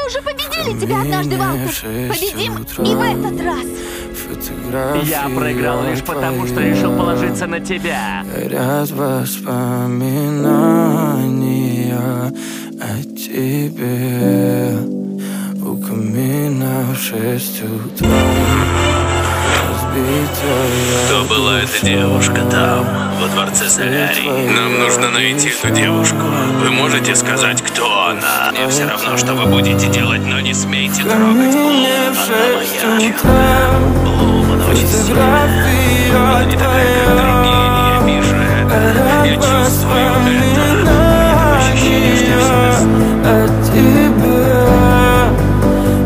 Мы уже победили тебя однажды, Валтер. Победим и в этот раз. Я проиграл лишь потому, что решил положиться на тебя. Горят воспоминания о тебе. У камина в 6 утра. Кто была эта девушка там, во дворце Солярий? Нам нужно найти эту девушку. Вы можете сказать, кто она? Мне все равно, что вы будете делать, но не смейте трогать Блум. Она моя. Блум, она очень сильная. Она не такая, как другие, и я вижу это. Я чувствую это. Такое ощущение, что я всегда знаю.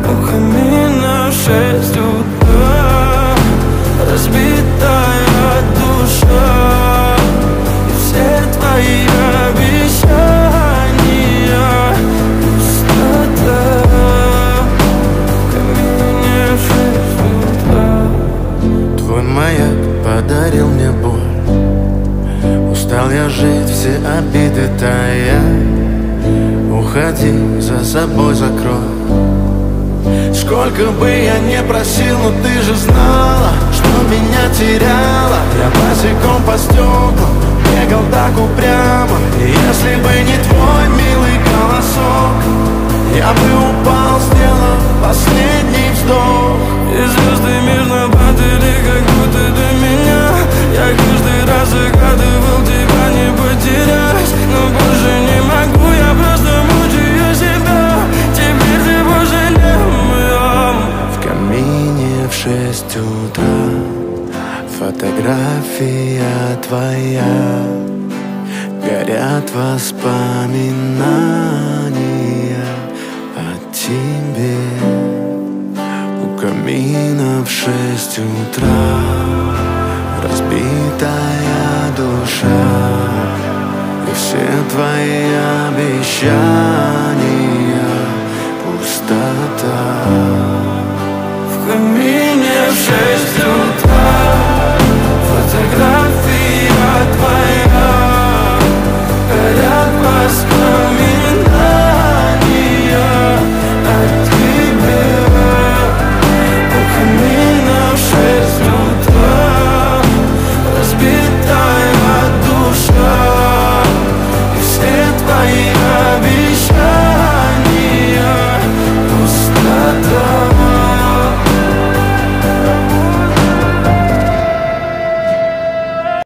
У камина в 6 утра. Разбитая душа. И все твои обещания. Пустота. В камине в 6 утра. Твой маяк подарил мне боль. Устал я жить, все обиды тая. Уходи, за собой закрой. Сколько бы я не просил, но ты же знала, что меня теряла. Я босиком по стеклам бегал так упрямо. И если бы не твой милый голосок, я бы упал, сделав последний вздох. И звезды мирно падали, как будто до меня. Я каждый раз загадывал тебя не потерять, но больше не могу, я просто мучаю себя. Теперь ты пожалел. В камине в 6 утра. Фотография твоя. Горят воспоминания о тебе. У камина в 6 утра. Разбитая душа. И все твои обещания. Пустота.